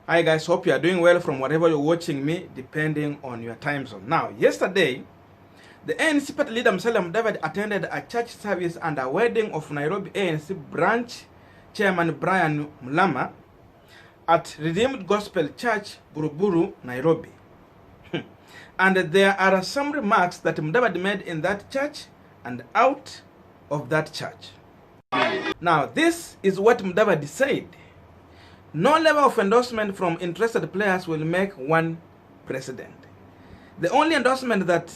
Hi guys, hope you are doing well from wherever you're watching me, depending on your time zone. Now, yesterday, the ANC party leader Musalia Mudavadi attended a church service and a wedding of Nairobi ANC branch chairman Brian Mulama at Redeemed Gospel Church, Buruburu, Nairobi. And there are some remarks that Mudavadi made in that church and out of that church. Now, this is what Mudavadi said. No level of endorsement from interested players will make one president. The only endorsement that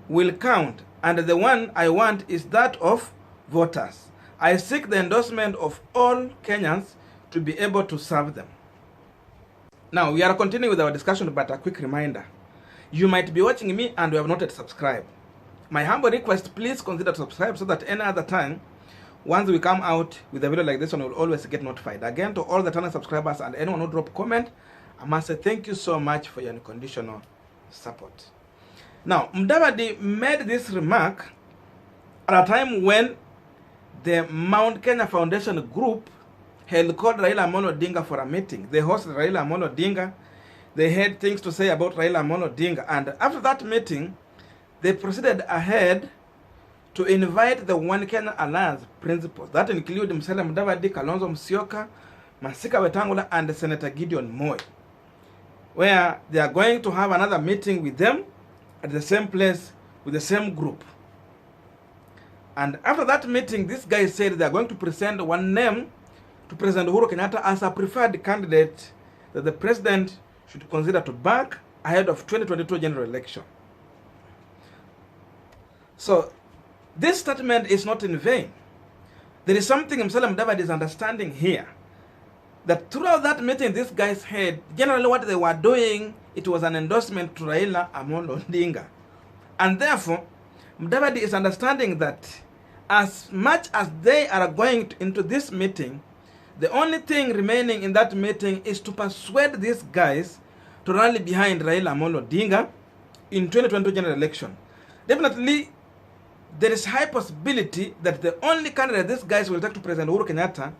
will count, and the one I want, is that of voters. I seek the endorsement of all Kenyans to be able to serve them. Now, we are continuing with our discussion, but a quick reminder. You might be watching me and you have not yet subscribed. My humble request, please consider to subscribe so that any other time, once we come out with a video like this one, you'll always get notified. Again, to all the channel subscribers and anyone who drop comment, I must say thank you so much for your unconditional support. Now, Mudavadi made this remark at a time when the Mount Kenya Foundation group had called Raila Odinga for a meeting. They hosted Raila Odinga. They had things to say about Raila Odinga. And after that meeting, they proceeded ahead to invite the One Kenya Alliance principals. That include Musalia Mudavadi, Kalonzo Musyoka, Masika Wetangula, and Senator Gideon Moi, where they are going to have another meeting with them at the same place with the same group. And after that meeting, this guy said they are going to present one name to President Uhuru Kenyatta as a preferred candidate that the president should consider to back ahead of 2022 general election. So, this statement is not in vain. There is something Musalia Mudavadi is understanding here. That throughout that meeting, these guys had, generally what they were doing, it was an endorsement to Raila Odinga. And therefore, Mudavadi is understanding that as much as they are going into this meeting, the only thing remaining in that meeting is to persuade these guys to rally behind Raila Odinga in 2022 general election. Definitely, there is high possibility that the only candidate these guys will take to President Uhuru Kenyatta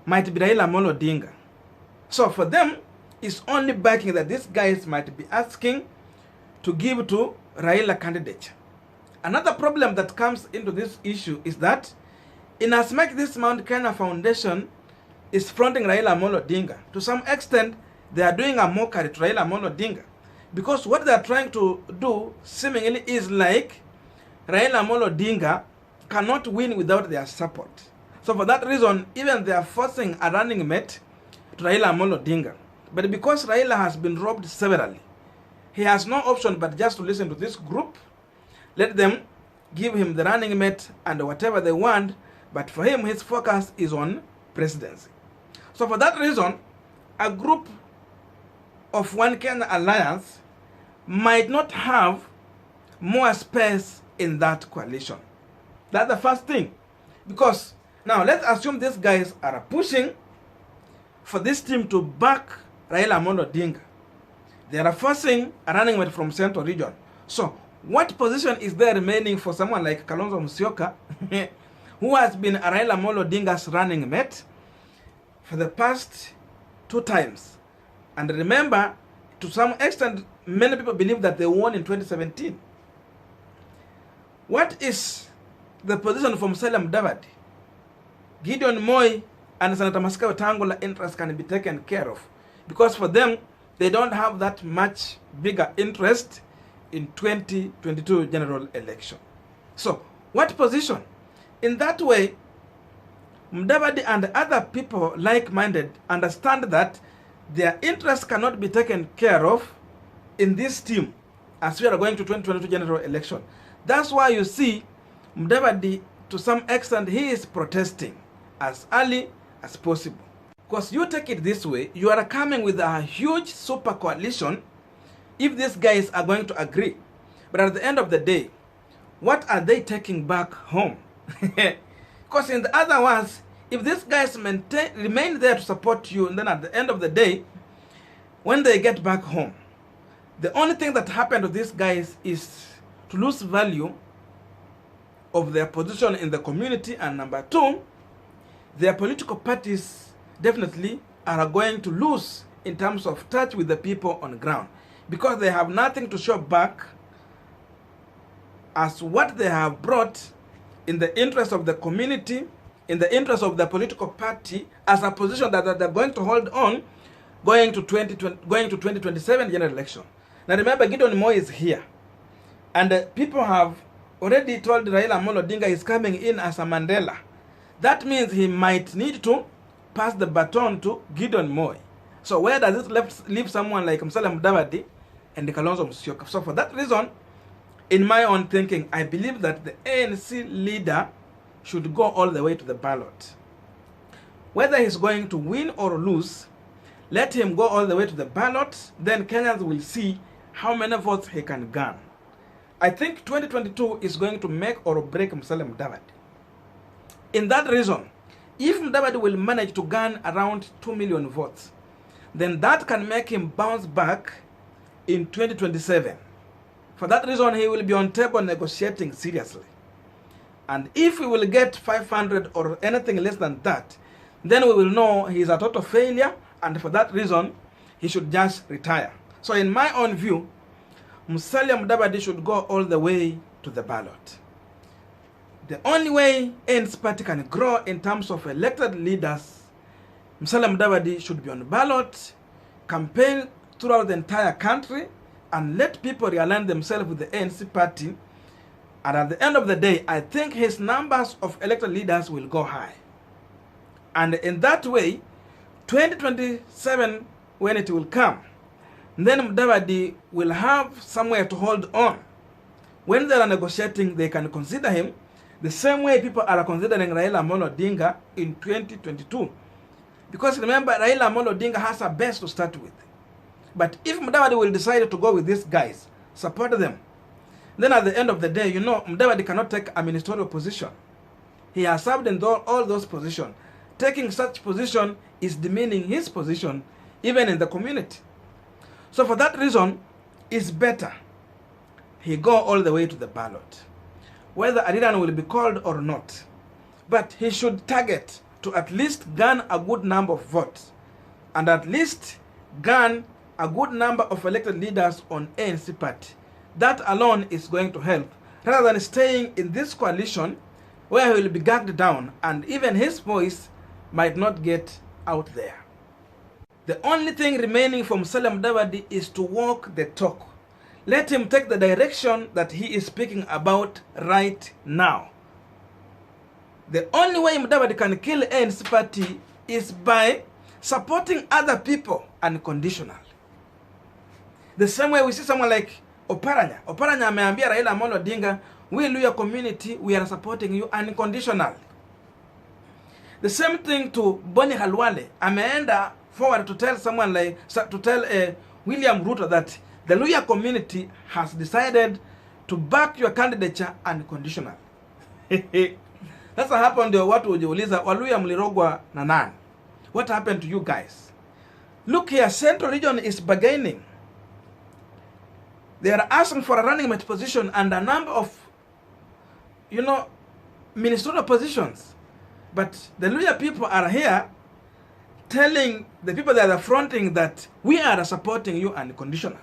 might be Raila Odinga. So for them, it's only backing that these guys might be asking to give to Raila candidature. Another problem that comes into this issue is that in as much this Mount Kenya Foundation is fronting Raila Odinga, to some extent they are doing a mockery to Raila Odinga, because what they are trying to do seemingly is like Raila Odinga cannot win without their support. So for that reason, even they are forcing a running mate to Raila Odinga. But because Raila has been robbed severally, he has no option but just to listen to this group, let them give him the running mate and whatever they want, but for him, his focus is on presidency. So for that reason, a group of One Kenya Alliance might not have more space in that coalition. That's the first thing. Because now let's assume these guys are pushing for this team to back Raila Odinga. They are forcing a running mate from Central Region. So what position is there remaining for someone like Kalonzo Musyoka, who has been Raila Odinga's running mate for the past 2 times? And remember, to some extent, many people believe that they won in 2017. What is the position for Musalia Mudavadi? Gideon Moi and Senator Masika Wetangula interests can be taken care of, because for them, they don't have that much bigger interest in 2022 general election. So, what position? In that way, Mudavadi and other people like-minded understand that their interests cannot be taken care of in this team as we are going to 2022 general election. That's why you see Mudavadi, to some extent, he is protesting as early as possible. Because you take it this way, you are coming with a huge super coalition if these guys are going to agree. But at the end of the day, what are they taking back home? Because in the other words, if these guys remain there to support you, and then at the end of the day, when they get back home, the only thing that happened to these guys is to lose value of their position in the community, and number 2, their political parties definitely are going to lose in terms of touch with the people on the ground, because they have nothing to show back as what they have brought in the interest of the community, in the interest of the political party, as a position that they're going to hold on going to 2027 general election. Now remember, Gideon Moi is here, and people have already told Raila Odinga is coming in as a Mandela. That means he might need to pass the baton to Gideon Moi. So where does it leave someone like Musalia Mudavadi and Kalonzo Musyoka? So for that reason, in my own thinking, I believe that the ANC leader should go all the way to the ballot. Whether he's going to win or lose, let him go all the way to the ballot, then Kenyans will see how many votes he can garner. I think 2022 is going to make or break Musalia Mudavadi. In that reason, if Mudavadi will manage to garner around 2 million votes, then that can make him bounce back in 2027. For that reason, he will be on table negotiating seriously. And if we will get 500 or anything less than that, then we will know he is a total failure, and for that reason, he should just retire. So in my own view, Musalia Mudavadi should go all the way to the ballot. The only way ANC party can grow in terms of elected leaders, Musalia Mudavadi should be on the ballot, campaign throughout the entire country, and let people realign themselves with the ANC party. And at the end of the day, I think his numbers of elected leaders will go high. And in that way, 2027, when it will come, then Mudavadi will have somewhere to hold on. When they are negotiating, they can consider him the same way people are considering Raila Odinga in 2022. Because remember, Raila Odinga has a base to start with. But if Mudavadi will decide to go with these guys, support them, then at the end of the day, you know, Mudavadi cannot take a ministerial position. He has served in all those positions. Taking such position is demeaning his position, even in the community. So for that reason, it's better he go all the way to the ballot. Whether Adidan will be called or not, but he should target to at least garner a good number of votes, and at least garner a good number of elected leaders on ANC party. That alone is going to help, rather than staying in this coalition where he will be gagged down and even his voice might not get out there. The only thing remaining from Musalia Mudavadi is to walk the talk. Let him take the direction that he is speaking about right now. The only way Mudavadi can kill ANC party is by supporting other people unconditionally. The same way we see someone like Oparanya. Oparanya ameambia Raila Odinga, we Luya community, we are supporting you unconditionally. The same thing to Boni Halwale. Ameenda forward to tell someone like, William Ruto that the Luya community has decided to back your candidature unconditionally. That's what happened to watu ujiuliza, Waluya mlirogwa na nani? What happened to you guys? Look here, Central Region is bargaining. They are asking for a running mate position and a number of, ministerial positions. But the Luya people are here telling the people that are fronting that we are supporting you unconditional.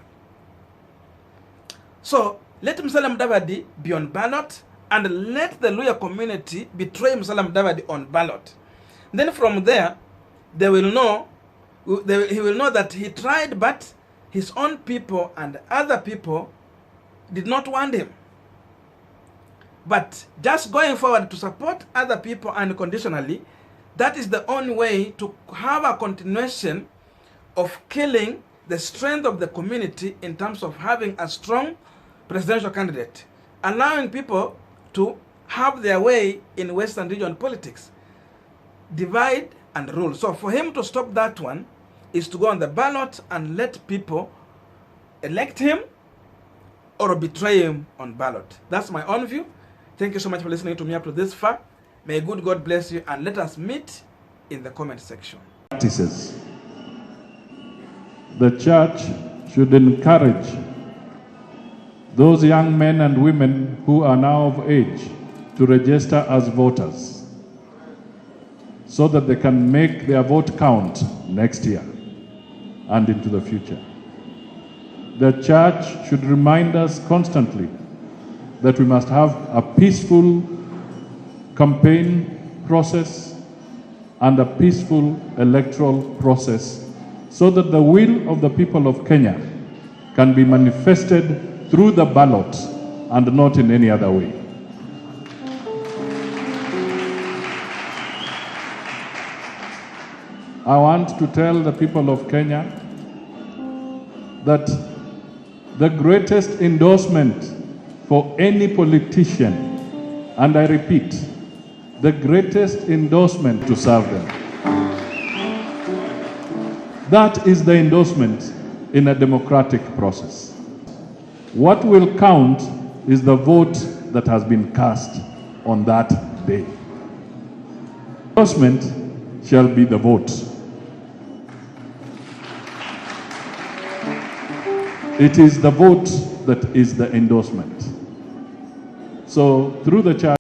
So let Musalia Mudavadi be on ballot, and let the Luya community betray Musalia Mudavadi on ballot. Then from there, he will know that he tried, but his own people and other people did not want him. But just going forward to support other people unconditionally, that is the only way to have a continuation of killing the strength of the community in terms of having a strong presidential candidate, allowing people to have their way in Western region politics, divide and rule. So for him to stop that one is to go on the ballot and let people elect him or betray him on ballot. That's my own view. Thank you so much for listening to me up to this far. May good God bless you, and let us meet in the comment section. Practices. The church should encourage those young men and women who are now of age to register as voters so that they can make their vote count next year. and into the future. The church should remind us constantly that we must have a peaceful campaign process and a peaceful electoral process so that the will of the people of Kenya can be manifested through the ballot and not in any other way. I want to tell the people of Kenya that the greatest endorsement for any politician, and I repeat, the greatest endorsement to serve them. That is the endorsement in a democratic process. What will count is the vote that has been cast on that day. Endorsement shall be the vote. It is the vote that is the endorsement. So through the church,